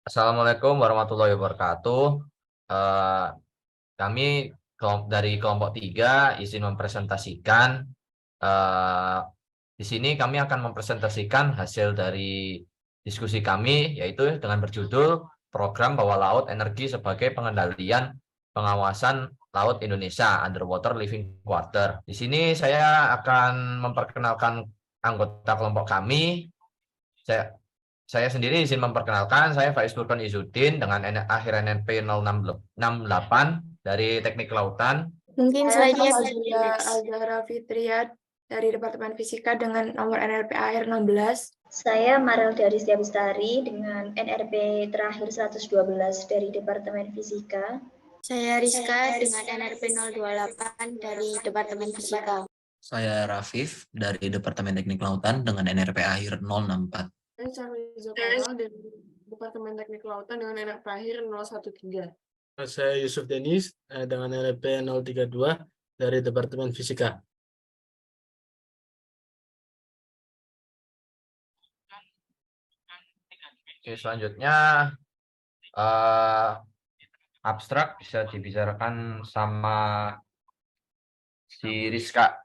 Assalamualaikum warahmatullahi wabarakatuh. Eh, Kami dari kelompok 3 izin mempresentasikan. eh, di sini kami akan mempresentasikan hasil dari diskusi kami, yaitu dengan berjudul Program Bawah Laut Energi sebagai Pengendalian Pengawasan Laut Indonesia Underwater Living Quarter. Di sini saya akan memperkenalkan anggota kelompok kami. Saya saya sendiri izin memperkenalkan, saya Faiz Turkan Izzuddin dengan akhir NNP 068 dari Teknik Kelautan. Mungkin Saya slide-nya Salsabila Azhara Fitriat dari Departemen Fisika dengan nomor NRP akhir 16. Saya Marel dari Setiabestari dengan NRP terakhir 112 dari Departemen Fisika. Saya Rizka dengan NRP 028 dari Departemen Fisika. Saya Rafif dari Departemen Teknik Lautan dengan NRP akhir 064. Saya Syahriza Kamal dari Departemen Teknik Kelautan dengan NRP akhir 013. Saya Yusuf Denis dengan NRP 032 dari Departemen Fisika. Oke, selanjutnya abstrak bisa dibicarakan sama si Rizka.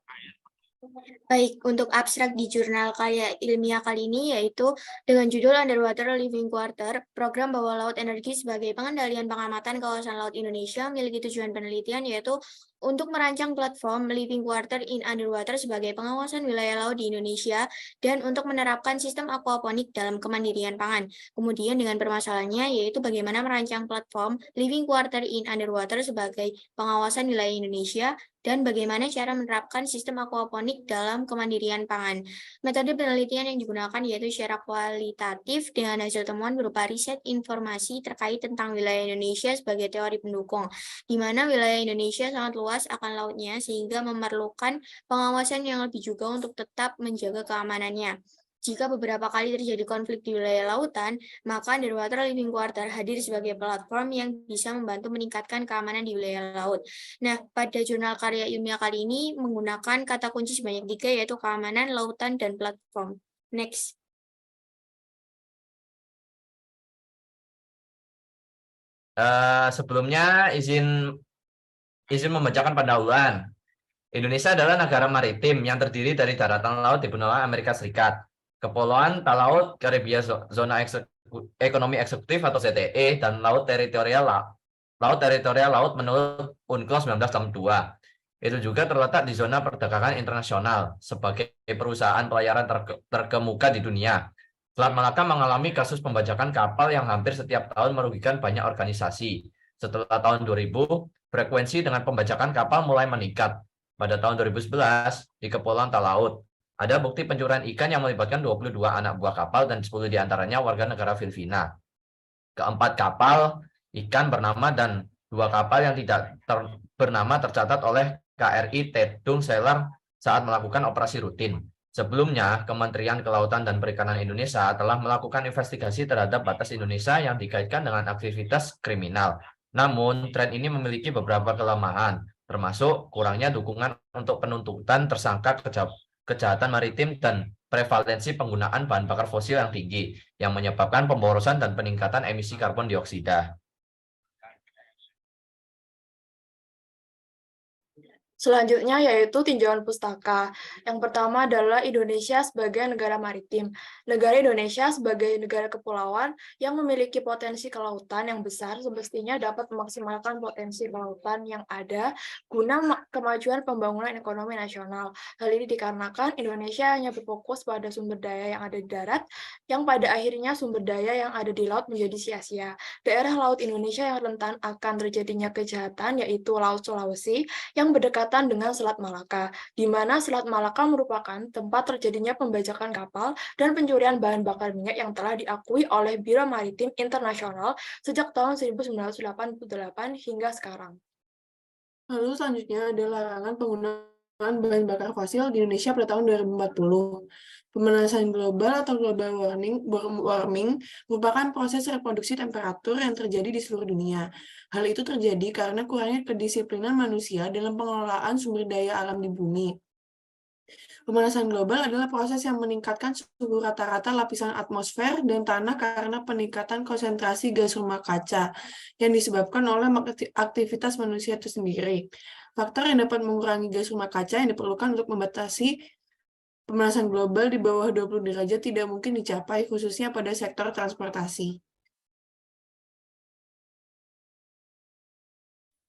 Baik, untuk abstrak di jurnal karya ilmiah kali ini yaitu dengan judul Underwater Living Quarter, Program Bawah Laut Energi sebagai Pengendalian Pengamatan Kawasan Laut Indonesia memiliki tujuan penelitian yaitu untuk merancang platform Living Quarter in Underwater sebagai pengawasan wilayah laut di Indonesia dan untuk menerapkan sistem aquaponik dalam kemandirian pangan. Kemudian dengan permasalahannya yaitu bagaimana merancang platform Living Quarter in Underwater sebagai pengawasan wilayah Indonesia dan bagaimana cara menerapkan sistem aquaponik dalam kemandirian pangan. Metode penelitian yang digunakan yaitu secara kualitatif dengan hasil temuan berupa riset informasi terkait tentang wilayah Indonesia sebagai teori pendukung, di mana wilayah Indonesia sangat luas akan lautnya sehingga memerlukan pengawasan yang lebih juga untuk tetap menjaga keamanannya. Jika beberapa kali terjadi konflik di wilayah lautan, maka Underwater Living Quarter hadir sebagai platform yang bisa membantu meningkatkan keamanan di wilayah laut. Nah, pada jurnal karya ilmiah kali ini menggunakan kata kunci sebanyak 3 yaitu keamanan, lautan, dan platform. Next. Sebelumnya izin membacakan pendahuluan. Indonesia adalah negara maritim yang terdiri dari daratan laut di benua Amerika Serikat, kepulauan talaut Karibia zona ekonomi eksekutif atau ZTE, dan laut teritorial laut menurut UNCLOS 1962. Itu juga terletak di zona perdagangan internasional sebagai perusahaan pelayaran terkemuka di dunia. Selat Malaka mengalami kasus pembajakan kapal yang hampir setiap tahun merugikan banyak organisasi. Setelah tahun 2000, frekuensi dengan pembajakan kapal mulai meningkat. Pada tahun 2011, di Kepulauan Talaut, ada bukti pencurian ikan yang melibatkan 22 anak buah kapal dan 10 diantaranya warga negara Filipina. Keempat kapal ikan bernama dan 2 kapal yang tidak bernama tercatat oleh KRI Tedung Seller saat melakukan operasi rutin. Sebelumnya, Kementerian Kelautan dan Perikanan Indonesia telah melakukan investigasi terhadap batas Indonesia yang dikaitkan dengan aktivitas kriminal. Namun, tren ini memiliki beberapa kelemahan, termasuk kurangnya dukungan untuk penuntutan tersangka kejahatan maritim dan prevalensi penggunaan bahan bakar fosil yang tinggi, yang menyebabkan pemborosan dan peningkatan emisi karbon dioksida. Selanjutnya yaitu tinjauan pustaka. Yang pertama adalah Indonesia sebagai negara maritim. Negara Indonesia sebagai negara kepulauan yang memiliki potensi kelautan yang besar semestinya dapat memaksimalkan potensi kelautan yang ada guna kemajuan pembangunan ekonomi nasional. Hal ini dikarenakan Indonesia hanya berfokus pada sumber daya yang ada di darat, yang pada akhirnya sumber daya yang ada di laut menjadi sia-sia. Daerah laut Indonesia yang rentan akan terjadinya kejahatan yaitu Laut Sulawesi yang berdekatan dengan Selat Malaka, di mana Selat Malaka merupakan tempat terjadinya pembajakan kapal dan pencurian bahan bakar minyak yang telah diakui oleh Biro Maritim Internasional sejak tahun 1988 hingga sekarang. Lalu selanjutnya ada larangan penggunaan bahan bakar fosil di Indonesia pada tahun 2040. Pemanasan global atau global warming merupakan proses reproduksi temperatur yang terjadi di seluruh dunia. Hal itu terjadi karena kurangnya kedisiplinan manusia dalam pengelolaan sumber daya alam di bumi. Pemanasan global adalah proses yang meningkatkan suhu rata-rata lapisan atmosfer dan tanah karena peningkatan konsentrasi gas rumah kaca yang disebabkan oleh aktivitas manusia itu sendiri. Faktor yang dapat mengurangi gas rumah kaca yang diperlukan untuk membatasi pemanasan global di bawah 20 derajat tidak mungkin dicapai, khususnya pada sektor transportasi.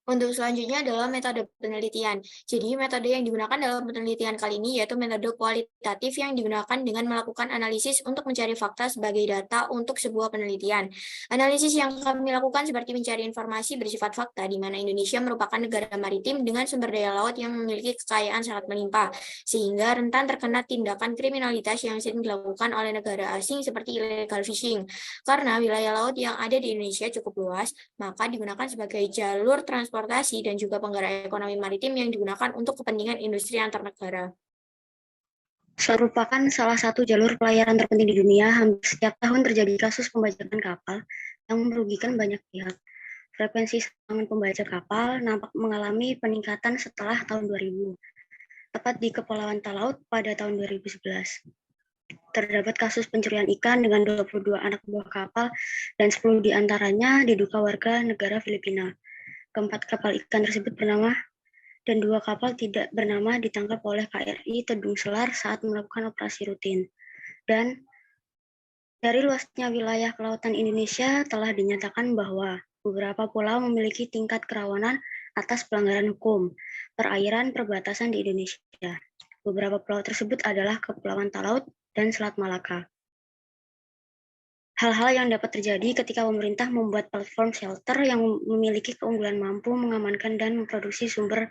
Untuk selanjutnya adalah metode penelitian. Jadi, metode yang digunakan dalam penelitian kali ini yaitu metode kualitatif yang digunakan dengan melakukan analisis untuk mencari fakta sebagai data untuk sebuah penelitian. Analisis yang kami lakukan seperti mencari informasi bersifat fakta, di mana Indonesia merupakan negara maritim dengan sumber daya laut yang memiliki kekayaan sangat melimpah, sehingga rentan terkena tindakan kriminalitas yang sering dilakukan oleh negara asing seperti illegal fishing. Karena wilayah laut yang ada di Indonesia cukup luas, maka digunakan sebagai jalur transportasi dan juga penggerak ekonomi maritim yang digunakan untuk kepentingan industri antar negara. Merupakan salah satu jalur pelayaran terpenting di dunia, hampir setiap tahun terjadi kasus pembajakan kapal yang merugikan banyak pihak. Frekuensi serangan pembajak kapal nampak mengalami peningkatan setelah tahun 2000, tepat di Kepulauan Talaut pada tahun 2011. Terdapat kasus pencurian ikan dengan 22 anak buah kapal dan 10 diantaranya diduga warga negara Filipina. Keempat kapal ikan tersebut bernama dan 2 kapal tidak bernama ditangkap oleh KRI Tedung Selar saat melakukan operasi rutin. Dan dari luasnya wilayah kelautan Indonesia telah dinyatakan bahwa beberapa pulau memiliki tingkat kerawanan atas pelanggaran hukum perairan perbatasan di Indonesia. Beberapa pulau tersebut adalah Kepulauan Talaut dan Selat Malaka. Hal-hal yang dapat terjadi ketika pemerintah membuat platform shelter yang memiliki keunggulan mampu mengamankan dan memproduksi sumber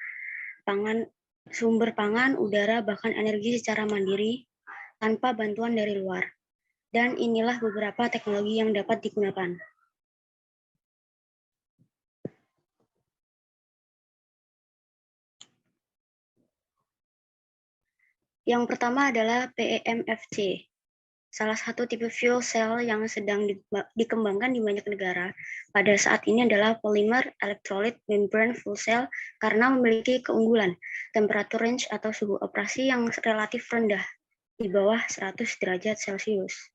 pangan, udara, bahkan energi secara mandiri tanpa bantuan dari luar. Dan inilah beberapa teknologi yang dapat digunakan. Yang pertama adalah PEMFC. Salah satu tipe fuel cell yang sedang dikembangkan di banyak negara pada saat ini adalah polymer electrolyte membrane fuel cell karena memiliki keunggulan temperatur range atau suhu operasi yang relatif rendah di bawah 100 derajat Celcius.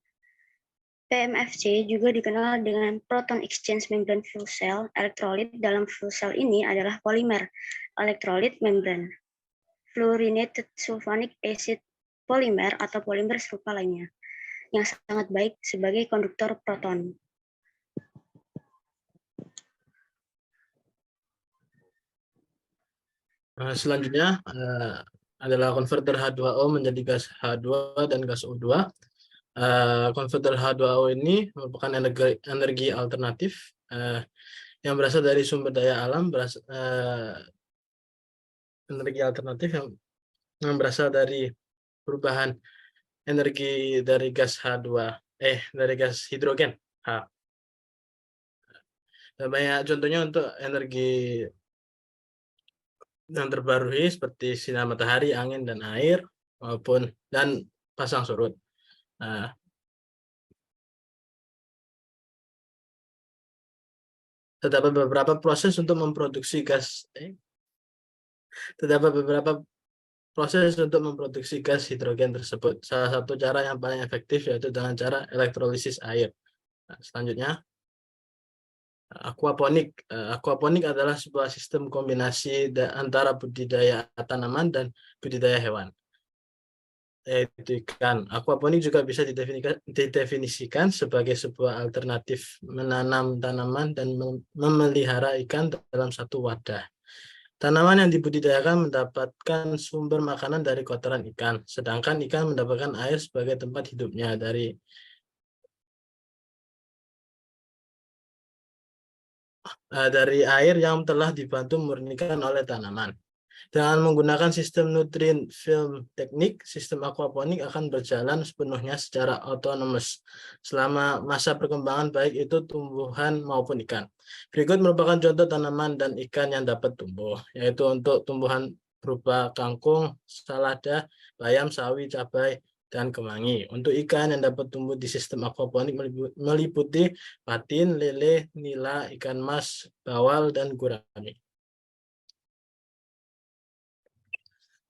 PMFC juga dikenal dengan proton exchange membrane fuel cell. Elektrolit dalam fuel cell ini adalah polimer electrolyte membrane, fluorinated sulfonic acid polimer atau polimer serupa lainnya yang sangat baik sebagai konduktor proton. Selanjutnya adalah konverter H2O menjadi gas H2 dan gas O2. Konverter H2O ini merupakan energi alternatif yang berasal dari sumber daya alam, energi alternatif yang berasal dari perubahan energi dari gas dari gas hidrogen H. Banyak contohnya untuk energi yang terbarukan seperti sinar matahari, angin dan air dan pasang surut. Terdapat beberapa proses untuk memproduksi gas hidrogen tersebut. Salah satu cara yang paling efektif yaitu dengan cara elektrolisis air. Selanjutnya, aquaponik. Aquaponik adalah sebuah sistem kombinasi antara budidaya tanaman dan budidaya hewan, yaitu ikan. Aquaponik juga bisa didefinisikan sebagai sebuah alternatif menanam tanaman dan memelihara ikan dalam satu wadah. Tanaman yang dibudidayakan mendapatkan sumber makanan dari kotoran ikan, sedangkan ikan mendapatkan air sebagai tempat hidupnya dari air yang telah dibantu murnikan oleh tanaman. Dengan menggunakan sistem nutrient film teknik, sistem aquaponik akan berjalan sepenuhnya secara otonomus selama masa perkembangan baik itu tumbuhan maupun ikan. Berikut merupakan contoh tanaman dan ikan yang dapat tumbuh, yaitu untuk tumbuhan berupa kangkung, salada, bayam, sawi, cabai, dan kemangi. Untuk ikan yang dapat tumbuh di sistem aquaponik meliputi patin, lele, nila, ikan mas, bawal, dan gurami.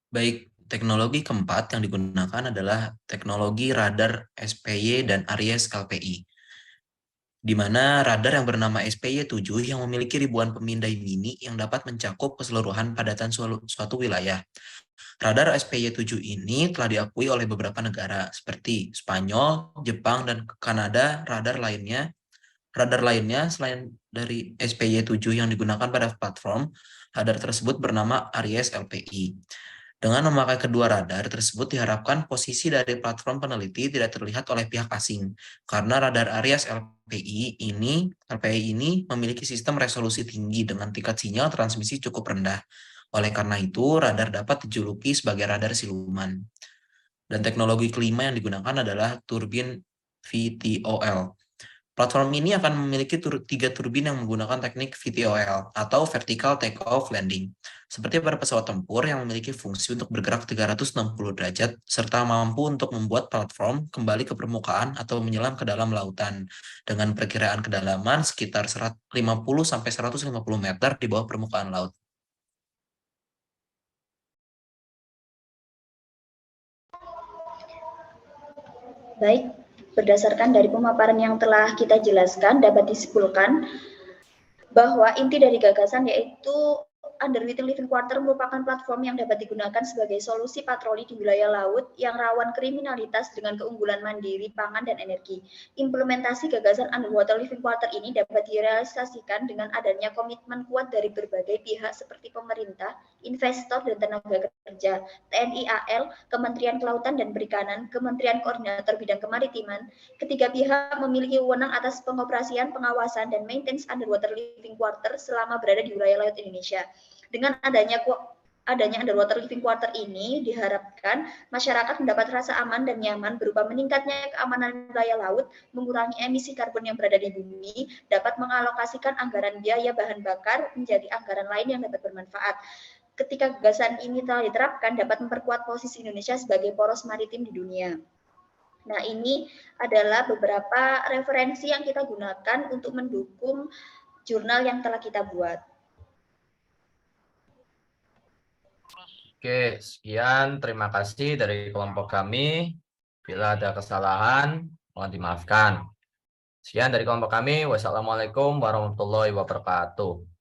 Baik, teknologi keempat yang digunakan adalah teknologi radar SPY dan Aries LPI, di mana radar yang bernama SPY-7 yang memiliki ribuan pemindai mini yang dapat mencakup keseluruhan padatan suatu wilayah. Radar SPY-7 ini telah diakui oleh beberapa negara seperti Spanyol, Jepang, dan Kanada. Radar lainnya selain dari SPY-7 yang digunakan pada platform, radar tersebut bernama Aries LPI. Dengan memakai kedua radar tersebut diharapkan posisi dari platform peneliti tidak terlihat oleh pihak asing, karena radar Aries LPI ini memiliki sistem resolusi tinggi dengan tingkat sinyal transmisi cukup rendah. Oleh karena itu, radar dapat dijuluki sebagai radar siluman. Dan teknologi kelima yang digunakan adalah turbin VTOL. Platform ini akan memiliki 3 turbin yang menggunakan teknik VTOL atau Vertical Takeoff Landing. Seperti pada pesawat tempur yang memiliki fungsi untuk bergerak 360 derajat serta mampu untuk membuat platform kembali ke permukaan atau menyelam ke dalam lautan dengan perkiraan kedalaman sekitar 50-150 meter di bawah permukaan laut. Baik, berdasarkan dari pemaparan yang telah kita jelaskan, dapat disimpulkan bahwa inti dari gagasan yaitu Underwater Living Quarter merupakan platform yang dapat digunakan sebagai solusi patroli di wilayah laut yang rawan kriminalitas dengan keunggulan mandiri, pangan, dan energi. Implementasi gagasan Underwater Living Quarter ini dapat direalisasikan dengan adanya komitmen kuat dari berbagai pihak seperti pemerintah, investor, dan tenaga kerja, TNI AL, Kementerian Kelautan dan Perikanan, Kementerian Koordinator Bidang Kemaritiman. Ketiga pihak memiliki wewenang atas pengoperasian, pengawasan, dan maintenance Underwater Living Quarter selama berada di wilayah laut Indonesia. Dengan adanya Underwater Living Quarter ini diharapkan masyarakat mendapat rasa aman dan nyaman berupa meningkatnya keamanan wilayah laut, mengurangi emisi karbon yang berada di bumi, dapat mengalokasikan anggaran biaya bahan bakar menjadi anggaran lain yang dapat bermanfaat. Ketika gagasan ini telah diterapkan, dapat memperkuat posisi Indonesia sebagai poros maritim di dunia. Nah, ini adalah beberapa referensi yang kita gunakan untuk mendukung jurnal yang telah kita buat. Oke, sekian. Terima kasih dari kelompok kami. Bila ada kesalahan, mohon dimaafkan. Sekian dari kelompok kami. Wassalamualaikum warahmatullahi wabarakatuh.